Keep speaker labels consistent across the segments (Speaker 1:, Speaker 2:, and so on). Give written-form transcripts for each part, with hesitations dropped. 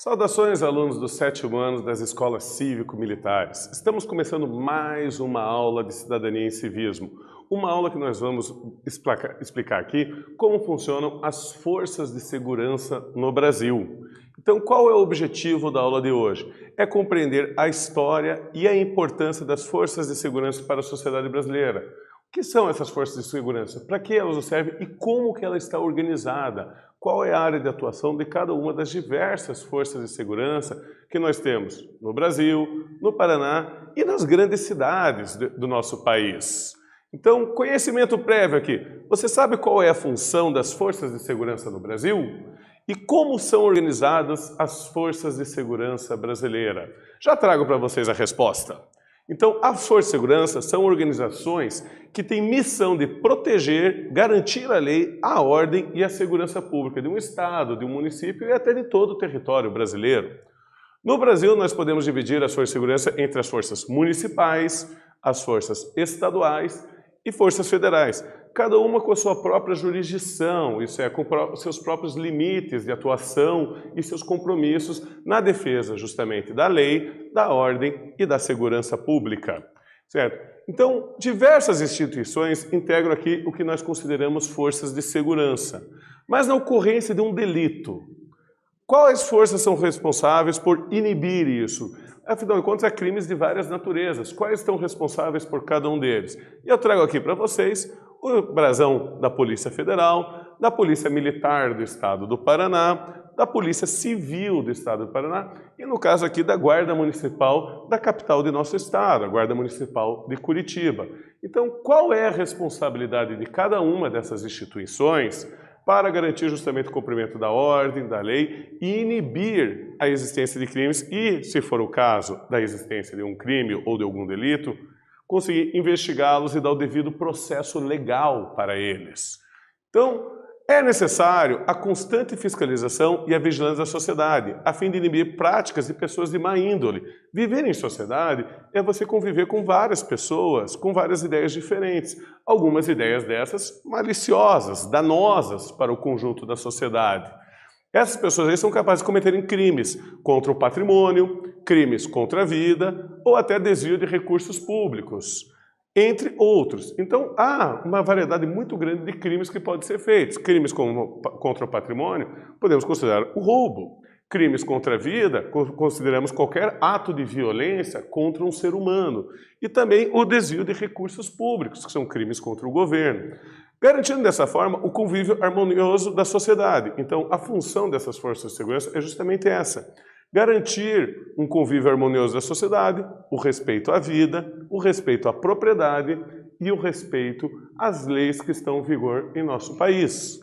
Speaker 1: Saudações, alunos dos 7º ano das escolas cívico-militares. Estamos começando mais uma aula de cidadania e civismo. Uma aula que nós vamos explicar aqui como funcionam as forças de segurança no Brasil. Então, qual é o objetivo da aula de hoje? É compreender a história e a importância das forças de segurança para a sociedade brasileira. O que são essas forças de segurança? Para que elas servem e como que ela está organizada? Qual é a área de atuação de cada uma das diversas forças de segurança que nós temos no Brasil, no Paraná e nas grandes cidades do nosso país. Então, conhecimento prévio aqui. Você sabe qual é a função das forças de segurança no Brasil? E como são organizadas as forças de segurança brasileira? Já trago para vocês a resposta. Então, as forças de segurança são organizações que têm missão de proteger, garantir a lei, a ordem e a segurança pública de um estado, de um município e até de todo o território brasileiro. No Brasil, nós podemos dividir as forças de segurança entre as forças municipais, as forças estaduais e forças federais, cada uma com a sua própria jurisdição, isso é, com seus próprios limites de atuação e seus compromissos na defesa justamente da lei, da ordem e da segurança pública, certo? Então, diversas instituições integram aqui o que nós consideramos forças de segurança, mas na ocorrência de um delito, quais forças são responsáveis por inibir isso? Afinal de contas, há crimes de várias naturezas. Quais estão responsáveis por cada um deles? E eu trago aqui para vocês o brasão da Polícia Federal, da Polícia Militar do Estado do Paraná, da Polícia Civil do Estado do Paraná e, no caso aqui, da Guarda Municipal da capital de nosso estado, a Guarda Municipal de Curitiba. Então, qual é a responsabilidade de cada uma dessas instituições para garantir justamente o cumprimento da ordem, da lei e inibir a existência de crimes e, se for o caso da existência de um crime ou de algum delito, conseguir investigá-los e dar o devido processo legal para eles. Então, é necessário a constante fiscalização e a vigilância da sociedade, a fim de inibir práticas de pessoas de má índole. Viver em sociedade é você conviver com várias pessoas, com várias ideias diferentes. Algumas ideias dessas maliciosas, danosas para o conjunto da sociedade. Essas pessoas aí são capazes de cometerem crimes contra o patrimônio, crimes contra a vida ou até desvio de recursos públicos, entre outros. Então, há uma variedade muito grande de crimes que podem ser feitos. Crimes contra o patrimônio, podemos considerar o roubo. Crimes contra a vida, consideramos qualquer ato de violência contra um ser humano. E também o desvio de recursos públicos, que são crimes contra o governo. Garantindo dessa forma o convívio harmonioso da sociedade. Então, a função dessas forças de segurança é justamente essa. Garantir um convívio harmonioso da sociedade, o respeito à vida, o respeito à propriedade e o respeito às leis que estão em vigor em nosso país.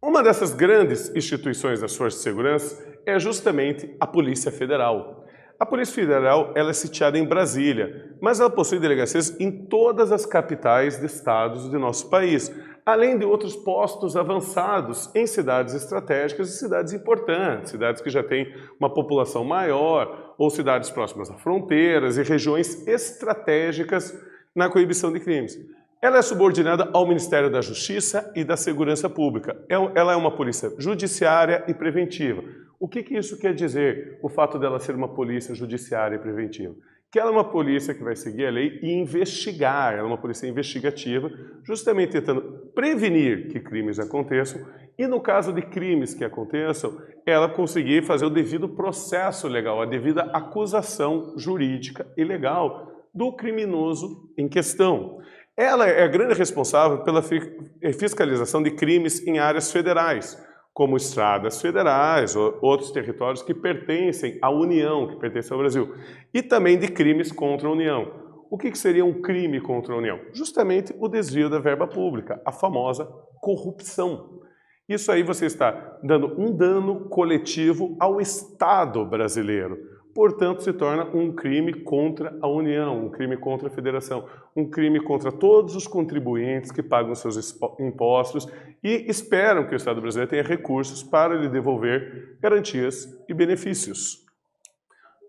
Speaker 1: Uma dessas grandes instituições das forças de segurança é justamente a Polícia Federal. A Polícia Federal ela é sitiada em Brasília, mas ela possui delegacias em todas as capitais de estados de nosso país, além de outros postos avançados em cidades estratégicas e cidades importantes, cidades que já têm uma população maior, ou cidades próximas a fronteiras e regiões estratégicas na coibição de crimes. Ela é subordinada ao Ministério da Justiça e da Segurança Pública. Ela é uma polícia judiciária e preventiva. O que isso quer dizer, o fato dela ser uma polícia judiciária e preventiva? Que ela é uma polícia que vai seguir a lei e investigar, ela é uma polícia investigativa, justamente tentando prevenir que crimes aconteçam e, no caso de crimes que aconteçam, ela conseguir fazer o devido processo legal, a devida acusação jurídica e legal do criminoso em questão. Ela é a grande responsável pela fiscalização de crimes em áreas federais, como estradas federais ou outros territórios que pertencem à União, que pertencem ao Brasil, e também de crimes contra a União. O que seria um crime contra a União? Justamente o desvio da verba pública, a famosa corrupção. Isso aí você está dando um dano coletivo ao Estado brasileiro. Portanto, se torna um crime contra a União, um crime contra a Federação, um crime contra todos os contribuintes que pagam seus impostos e esperam que o Estado brasileiro tenha recursos para lhe devolver garantias e benefícios.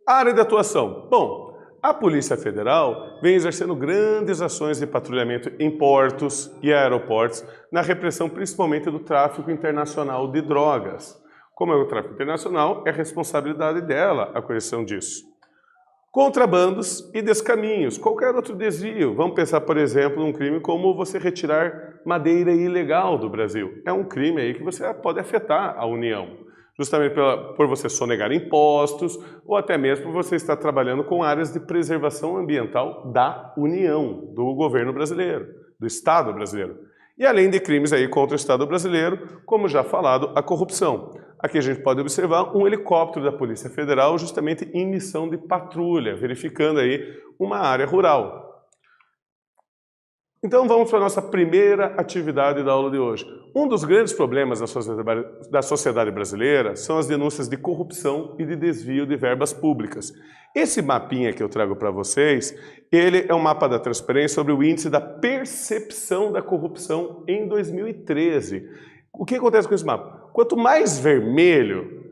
Speaker 1: A área de atuação. Bom, a Polícia Federal vem exercendo grandes ações de patrulhamento em portos e aeroportos na repressão principalmente do tráfico internacional de drogas. Como é o tráfico internacional, é responsabilidade dela a correção disso. Contrabandos e descaminhos, qualquer outro desvio. Vamos pensar, por exemplo, num crime como você retirar madeira ilegal do Brasil. É um crime aí que você pode afetar a União, justamente por você sonegar impostos ou até mesmo por você estar trabalhando com áreas de preservação ambiental da União, do governo brasileiro, do Estado brasileiro. E além de crimes aí contra o Estado brasileiro, como já falado, a corrupção. Aqui a gente pode observar um helicóptero da Polícia Federal justamente em missão de patrulha, verificando aí uma área rural. Então vamos para a nossa primeira atividade da aula de hoje. Um dos grandes problemas da sociedade brasileira são as denúncias de corrupção e de desvio de verbas públicas. Esse mapinha que eu trago para vocês, ele é um mapa da transparência sobre o índice da percepção da corrupção em 2013. O que acontece com esse mapa? Quanto mais vermelho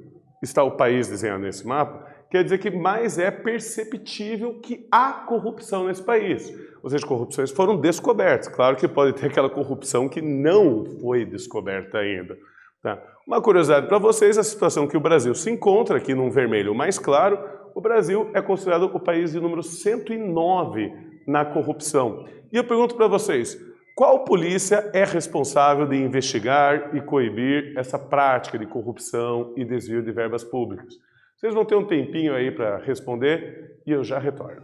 Speaker 1: está o país desenhado nesse mapa, quer dizer que mais é perceptível que há corrupção nesse país. Ou seja, corrupções foram descobertas. Claro que pode ter aquela corrupção que não foi descoberta ainda. Tá? Uma curiosidade para vocês, a situação que o Brasil se encontra aqui num vermelho mais claro, o Brasil é considerado o país de número 109 na corrupção. E eu pergunto para vocês, qual polícia é responsável de investigar e coibir essa prática de corrupção e desvio de verbas públicas? Vocês vão ter um tempinho aí para responder e eu já retorno.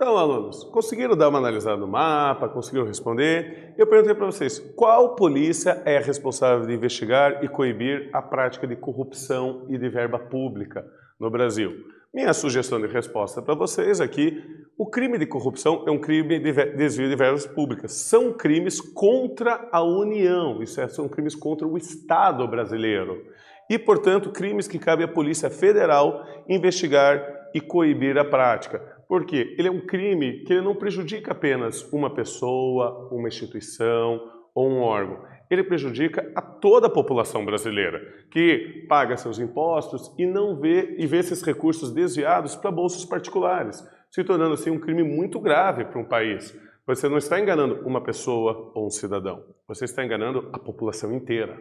Speaker 1: Então, alunos, conseguiram dar uma analisada no mapa? Conseguiram responder? Eu perguntei para vocês, qual polícia é responsável de investigar e coibir a prática de corrupção e de verba pública no Brasil? Minha sugestão de resposta para vocês aqui, o crime de corrupção é um crime de desvio de verbas públicas. São crimes contra a União, são crimes contra o Estado brasileiro. E, portanto, crimes que cabe à Polícia Federal investigar e coibir a prática. Por quê? Ele é um crime que ele não prejudica apenas uma pessoa, uma instituição ou um órgão. Ele prejudica a toda a população brasileira, que paga seus impostos e não vê esses recursos desviados para bolsos particulares, se tornando assim um crime muito grave para um país. Você não está enganando uma pessoa ou um cidadão, você está enganando a população inteira.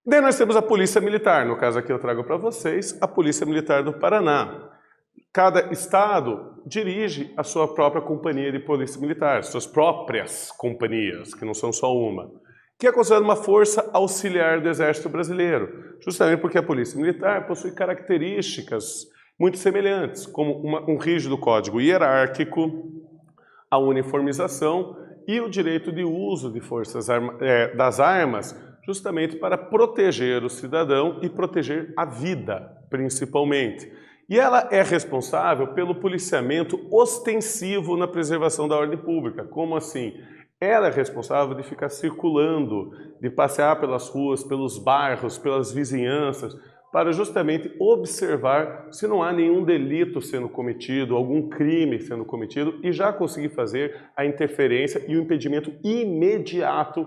Speaker 1: Daí nós temos a Polícia Militar, no caso aqui eu trago para vocês a Polícia Militar do Paraná. Cada estado dirige a sua própria companhia de polícia militar, suas próprias companhias, que não são só uma, que é considerada uma força auxiliar do Exército Brasileiro, justamente porque a Polícia Militar possui características muito semelhantes, como um rígido código hierárquico, a uniformização e o direito de uso de das armas, justamente para proteger o cidadão e proteger a vida, principalmente. E ela é responsável pelo policiamento ostensivo na preservação da ordem pública. Como assim? Ela é responsável de ficar circulando, de passear pelas ruas, pelos bairros, pelas vizinhanças, para justamente observar se não há nenhum delito sendo cometido, algum crime sendo cometido, e já conseguir fazer a interferência e o impedimento imediato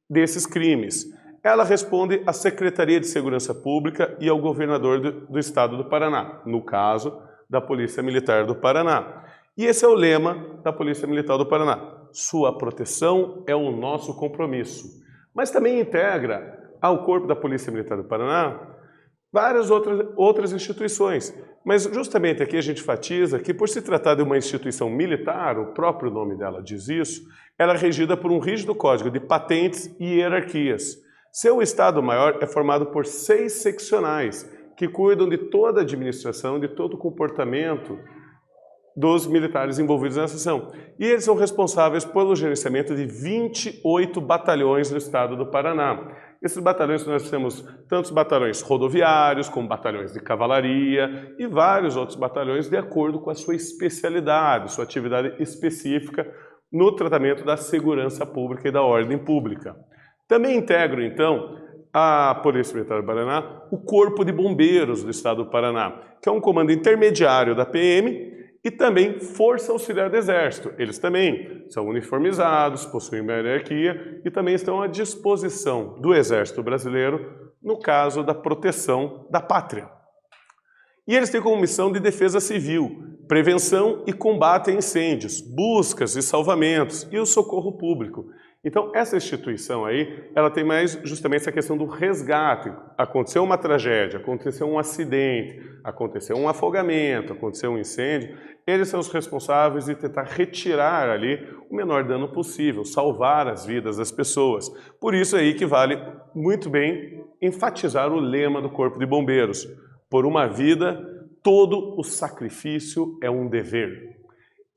Speaker 1: desses crimes. Ela responde à Secretaria de Segurança Pública e ao governador do estado do Paraná, no caso da Polícia Militar do Paraná. E esse é o lema da Polícia Militar do Paraná. Sua proteção é o nosso compromisso. Mas também integra ao corpo da Polícia Militar do Paraná várias outras instituições. Mas justamente aqui a gente enfatiza que, por se tratar de uma instituição militar, o próprio nome dela diz isso, ela é regida por um rígido código de patentes e hierarquias. Seu Estado-Maior é formado por 6 seccionais, que cuidam de toda a administração, de todo o comportamento dos militares envolvidos nessa ação. E eles são responsáveis pelo gerenciamento de 28 batalhões no estado do Paraná. Esses batalhões, nós temos tantos batalhões rodoviários, como batalhões de cavalaria e vários outros batalhões de acordo com a sua especialidade, sua atividade específica no tratamento da segurança pública e da ordem pública. Também integram, então, a Polícia Militar do Paraná, o Corpo de Bombeiros do Estado do Paraná, que é um comando intermediário da PM e também Força Auxiliar do Exército. Eles também são uniformizados, possuem uma hierarquia e também estão à disposição do Exército Brasileiro no caso da proteção da pátria. E eles têm como missão de defesa civil, prevenção e combate a incêndios, buscas e salvamentos e o socorro público. Então, essa instituição aí, ela tem mais justamente essa questão do resgate. Aconteceu uma tragédia, aconteceu um acidente, aconteceu um afogamento, aconteceu um incêndio, eles são os responsáveis de tentar retirar ali o menor dano possível, salvar as vidas das pessoas. Por isso aí que vale muito bem enfatizar o lema do Corpo de Bombeiros. Por uma vida, todo o sacrifício é um dever.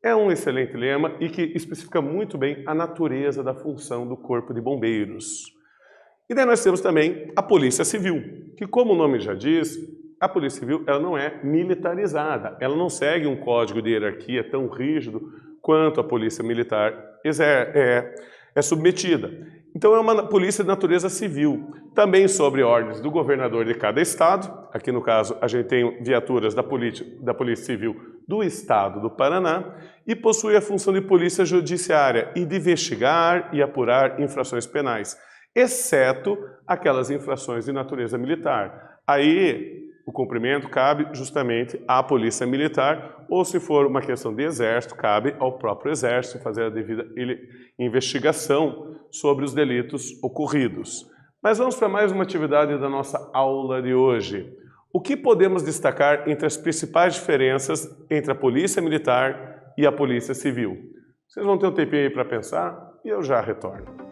Speaker 1: É um excelente lema e que especifica muito bem a natureza da função do Corpo de Bombeiros. E daí nós temos também a Polícia Civil, que, como o nome já diz, a Polícia Civil ela não é militarizada, ela não segue um código de hierarquia tão rígido quanto a Polícia Militar é submetida. Então é uma polícia de natureza civil, também sobre ordens do governador de cada estado. Aqui no caso a gente tem viaturas da Polícia Civil do estado do Paraná e possui a função de polícia judiciária e de investigar e apurar infrações penais, exceto aquelas infrações de natureza militar. Aí o cumprimento cabe justamente à Polícia Militar, ou se for uma questão de exército, cabe ao próprio exército fazer a devida investigação sobre os delitos ocorridos. Mas vamos para mais uma atividade da nossa aula de hoje. O que podemos destacar entre as principais diferenças entre a Polícia Militar e a Polícia Civil? Vocês vão ter um tempinho aí para pensar e eu já retorno.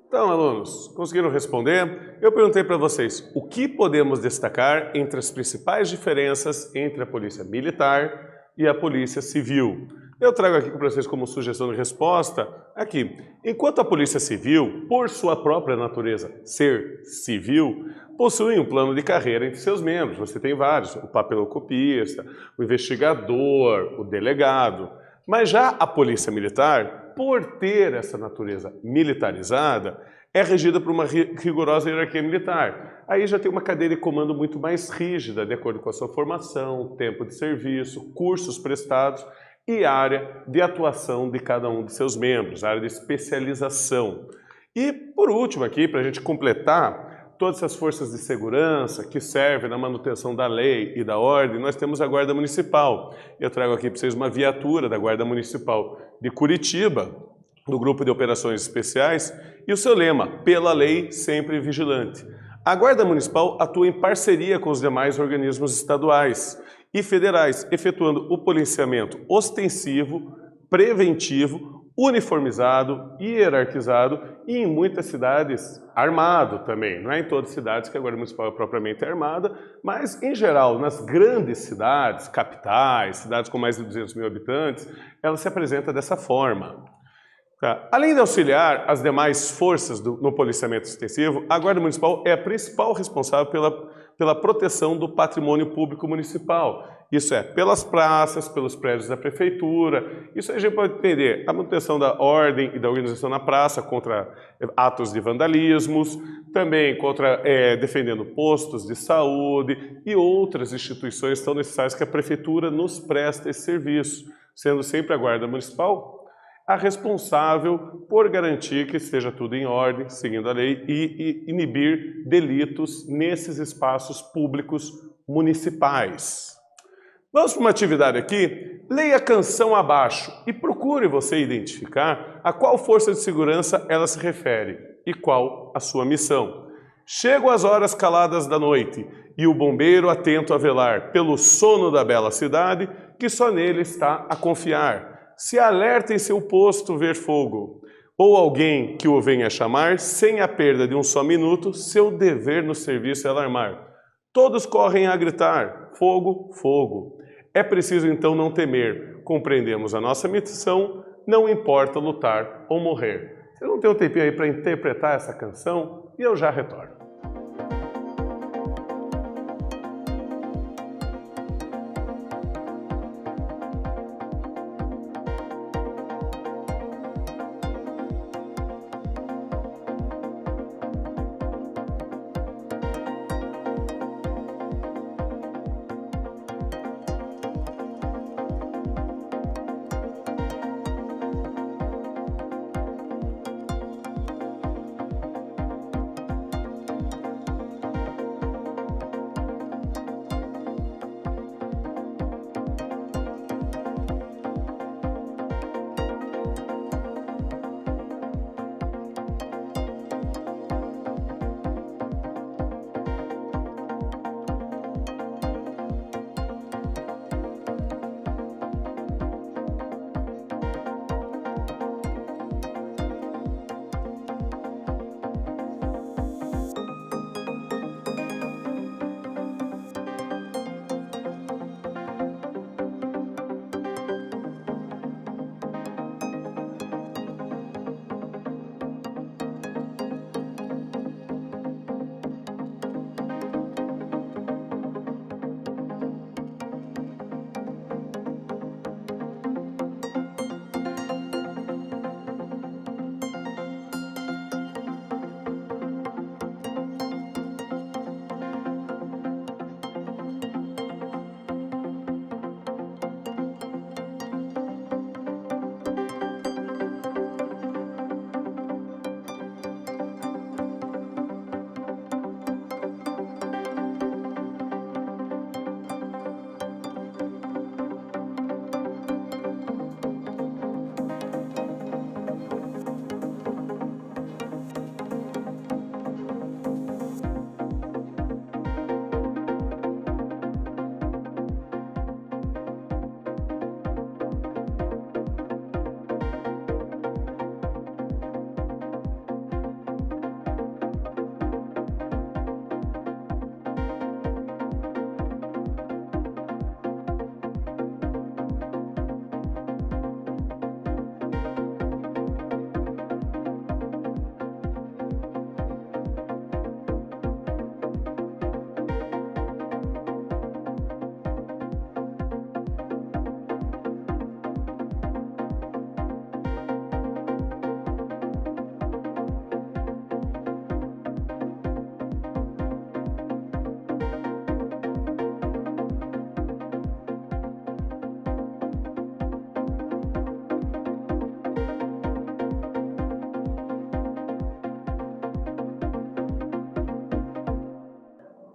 Speaker 1: Então, alunos, conseguiram responder? Eu perguntei para vocês o que podemos destacar entre as principais diferenças entre a polícia militar e a polícia civil. Eu trago aqui para vocês como sugestão de resposta, aqui, enquanto a polícia civil, por sua própria natureza, ser civil, possui um plano de carreira entre seus membros. Você tem vários, o papilocopista, o investigador, o delegado. Mas já a polícia militar, por ter essa natureza militarizada, é regida por uma rigorosa hierarquia militar. Aí já tem uma cadeia de comando muito mais rígida, de acordo com a sua formação, tempo de serviço, cursos prestados e área de atuação de cada um de seus membros, área de especialização. E, por último aqui, para a gente completar todas essas forças de segurança que servem na manutenção da lei e da ordem, nós temos a Guarda Municipal. Eu trago aqui para vocês uma viatura da Guarda Municipal de Curitiba, do Grupo de Operações Especiais, e o seu lema, pela lei, sempre vigilante. A Guarda Municipal atua em parceria com os demais organismos estaduais e federais, efetuando o policiamento ostensivo, preventivo, uniformizado, hierarquizado e em muitas cidades armado também. Não é em todas as cidades que a Guarda Municipal é propriamente armada, mas em geral, nas grandes cidades, capitais, cidades com mais de 200 mil habitantes, ela se apresenta dessa forma. Tá. Além de auxiliar as demais forças no policiamento ostensivo, a Guarda Municipal é a principal responsável pela proteção do patrimônio público municipal. Isso é, pelas praças, pelos prédios da prefeitura. Isso a gente pode entender a manutenção da ordem e da organização na praça contra atos de vandalismos, também contra defendendo postos de saúde e outras instituições tão necessárias que a prefeitura nos presta esse serviço, sendo sempre a Guarda Municipal a responsável por garantir que esteja tudo em ordem, seguindo a lei, e inibir delitos nesses espaços públicos municipais. Vamos para uma atividade aqui? Leia a canção abaixo e procure você identificar a qual força de segurança ela se refere e qual a sua missão. Chegam as horas caladas da noite e o bombeiro atento a velar pelo sono da bela cidade que só nele está a confiar. Se alerta em seu posto ver fogo, ou alguém que o venha chamar, sem a perda de um só minuto, seu dever no serviço é alarmar. Todos correm a gritar, fogo, fogo. É preciso então não temer, compreendemos a nossa missão, não importa lutar ou morrer. Você não tem um tempinho aí para interpretar essa canção? E eu já retorno.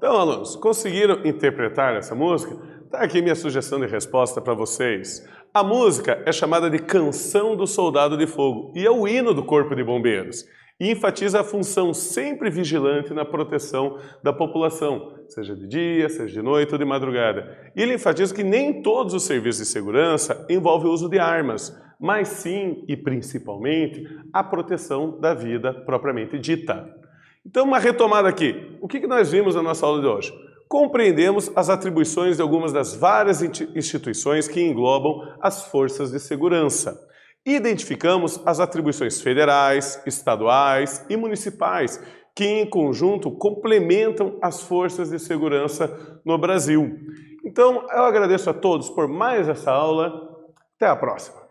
Speaker 1: Então, alunos, conseguiram interpretar essa música? Tá aqui minha sugestão de resposta para vocês. A música é chamada de Canção do Soldado de Fogo e é o hino do Corpo de Bombeiros. E enfatiza a função sempre vigilante na proteção da população, seja de dia, seja de noite ou de madrugada. E ele enfatiza que nem todos os serviços de segurança envolvem o uso de armas, mas sim e principalmente a proteção da vida propriamente dita. Então, uma retomada aqui. O que nós vimos na nossa aula de hoje? Compreendemos as atribuições de algumas das várias instituições que englobam as forças de segurança. Identificamos as atribuições federais, estaduais e municipais, que em conjunto complementam as forças de segurança no Brasil. Então, eu agradeço a todos por mais essa aula. Até a próxima!